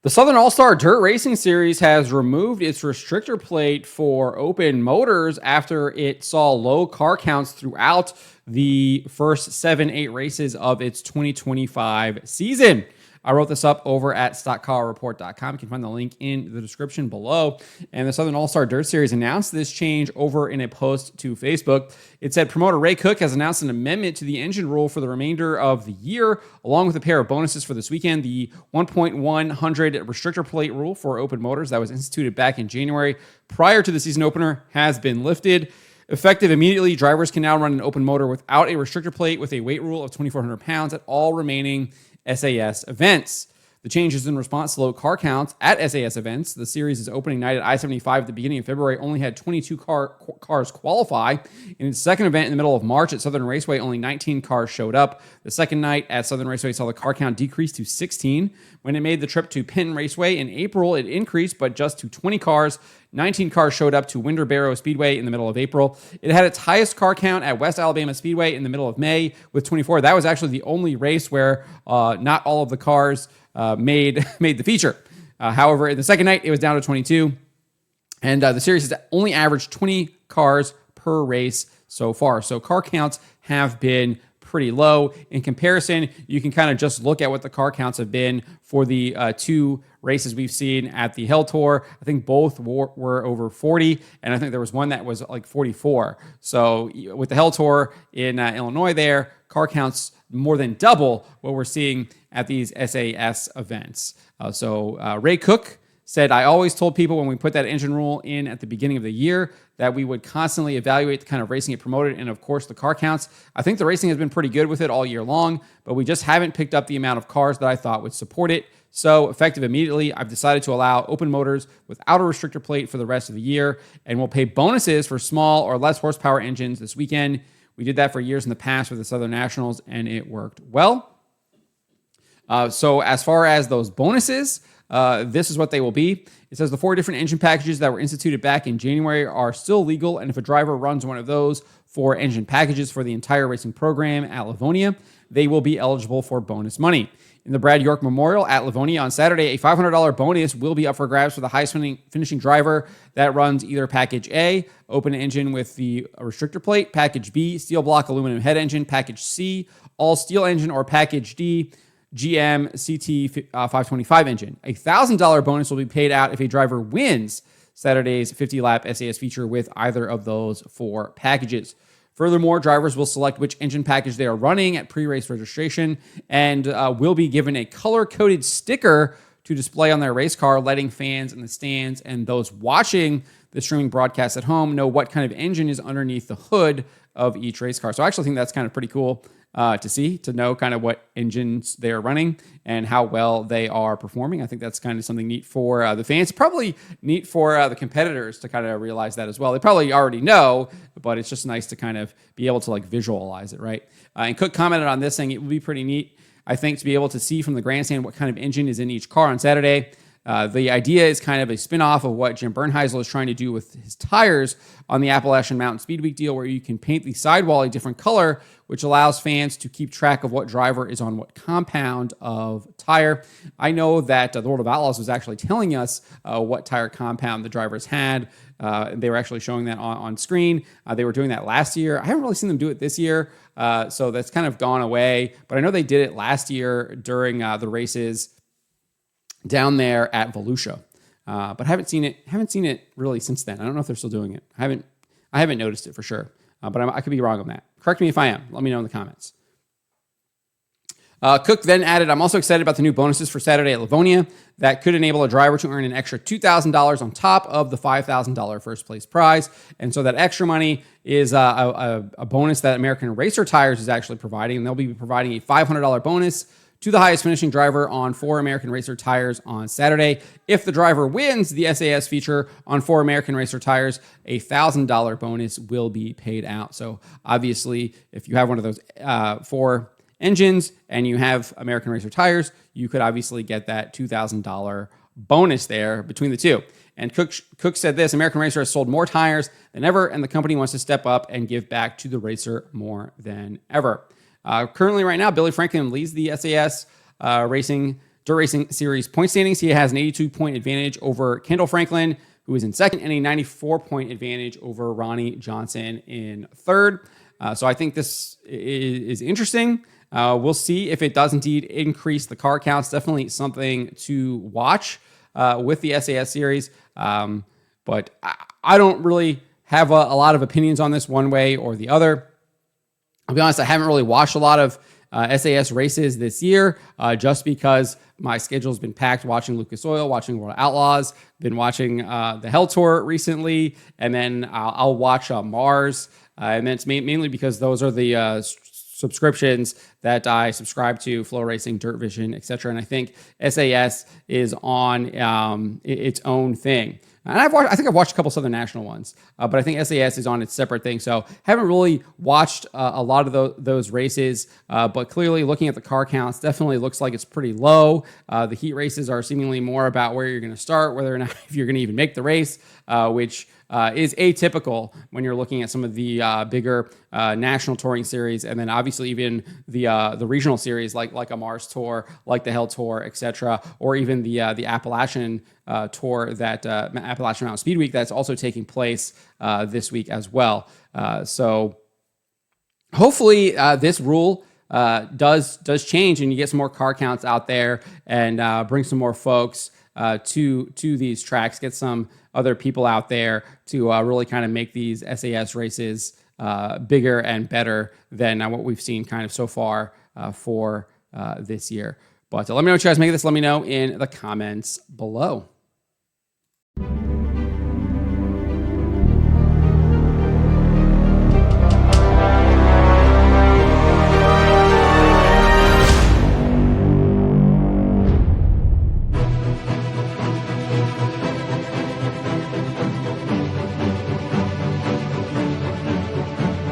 The Southern All-Star Dirt Racing Series has removed its restrictor plate for open motors after it saw low car counts throughout the first 7-8 races of its 2025 season. I wrote this up over at stockcarreport.com. You can find the link in the description below. And the Southern All-Star Dirt Series announced this change over in a post to Facebook. It said promoter Ray Cook has announced an amendment to the engine rule for the remainder of the year, along with a pair of bonuses for this weekend. The 1.100 restrictor plate rule for open motors that was instituted back in January prior to the season opener has been lifted. Effective immediately, drivers can now run an open motor without a restrictor plate with a weight rule of 2,400 pounds at all remaining SAS events. The change is in response to low car counts at SAS events. The series' opening night at I-75 at the beginning of February only had 22 cars qualify. In its second event in the middle of March at Southern Raceway, only 19 cars showed up. The second night at Southern Raceway saw the car count decrease to 16. When it made the trip to Penn Raceway in April, it increased, but just to 20 cars. 19 cars showed up to Winter Speedway in the middle of April. It had its highest car count at West Alabama Speedway in the middle of May with 24. That was actually the only race where not all of the cars made the feature. However, in the second night, it was down to 22. And the series has only averaged 20 cars per race so far. So car counts have been pretty low. In comparison, you can kind of just look at what the car counts have been for the two races we've seen at the Hell Tour. I think both were over 40, and I think there was one that was like 44. So with the Hell Tour in Illinois there, car counts more than double what we're seeing at these SAS events. Ray Cook said, I always told people when we put that engine rule in at the beginning of the year that we would constantly evaluate the kind of racing it promoted and, of course, the car counts. I think the racing has been pretty good with it all year long, but we just haven't picked up the amount of cars that I thought would support it. So, effective immediately, I've decided to allow open motors without a restrictor plate for the rest of the year, and we'll pay bonuses for small or less horsepower engines this weekend. We did that for years in the past with the Southern Nationals, and it worked well. So as far as those bonuses, this is what they will be. It says the 4 different engine packages that were instituted back in January are still legal, and if a driver runs one of those 4 engine packages for the entire racing program at Livonia, they will be eligible for bonus money. In the Brad York Memorial at Livonia on Saturday, a $500 bonus will be up for grabs for the highest finishing driver that runs either Package A, open engine with the restrictor plate, Package B, steel block aluminum head engine, Package C, all steel engine, or Package D, GM CT 525 engine. A $1,000 bonus will be paid out if a driver wins Saturday's 50-lap SAS feature with either of those 4 packages. Furthermore, drivers will select which engine package they are running at pre-race registration and will be given a color-coded sticker to display on their race car, letting fans in the stands and those watching the streaming broadcast at home know what kind of engine is underneath the hood of each race car. So I actually think that's kind of pretty cool to see, to know kind of what engines they are running and how well they are performing. I think that's kind of something neat for the fans. Probably neat for the competitors to kind of realize that as well. They probably already know, but it's just nice to kind of be able to like visualize it, right? And Cook commented on this saying it would be pretty neat, I think, to be able to see from the grandstand what kind of engine is in each car on Saturday. The idea is kind of a spin-off of what Jim Bernheisel is trying to do with his tires on the Appalachian Mountain Speed Week deal, where you can paint the sidewall a different color, which allows fans to keep track of what driver is on what compound of tire. I know that the World of Outlaws was actually telling us what tire compound the drivers had. They were actually showing that on screen. They were doing that last year. I haven't really seen them do it this year, so that's kind of gone away. But I know they did it last year during the races down there at Volusia, but haven't seen it really since then. I don't know if they're still doing it. I haven't noticed it for sure, but I could be wrong on that. Correct me if I am. Let me know in the comments. Cook then added, I'm also excited about the new bonuses for Saturday at Livonia that could enable a driver to earn an extra $2,000 on top of the $5,000 first place prize. And so that extra money is a bonus that American Racer Tires is actually providing, and they'll be providing a $500 bonus to the highest finishing driver on 4 American Racer tires on Saturday. If the driver wins the SAS feature on 4 American Racer tires, a $1,000 bonus will be paid out. So obviously, if you have one of those 4 engines and you have American Racer tires, you could obviously get that $2,000 bonus there between the two. And Cook said this, American Racer has sold more tires than ever, and the company wants to step up and give back to the racer more than ever. Currently, right now, Billy Franklin leads the SAS racing Dirt Racing Series point standings, he has an 82-point advantage over Kendall Franklin, who is in second, and a 94-point advantage over Ronnie Johnson in third. So I think this is interesting. We'll see if it does indeed increase the car counts. Definitely something to watch with the SAS series. But I don't really have a lot of opinions on this one way or the other. I'll be honest, I haven't really watched a lot of SAS races this year just because my schedule's been packed watching Lucas Oil, watching World Outlaws, been watching the Hell Tour recently, and then I'll watch Mars. And then it's mainly because those are the subscriptions that I subscribe to: Flow Racing, Dirt Vision, etc. And I think SAS is on its own thing. And I think I've watched a couple Southern National ones, but I think SAS is on its separate thing. So haven't really watched a lot of those races, but clearly looking at the car counts, definitely looks like it's pretty low. The heat races are seemingly more about where you're going to start, whether or not if you're going to even make the race, which is atypical when you're looking at some of the bigger national touring series, and then obviously even the regional series like a Mars Tour, like the Hell Tour, etc., or even the Appalachian Tour, that Appalachian Mountain Speed Week, that's also taking place this week as well. So hopefully this rule does change, and you get some more car counts out there, and bring some more folks to these tracks, get some other people out there to really kind of make these SAS races bigger and better than what we've seen kind of so far for this year. But let me know what you guys make of this. Let me know in the comments below.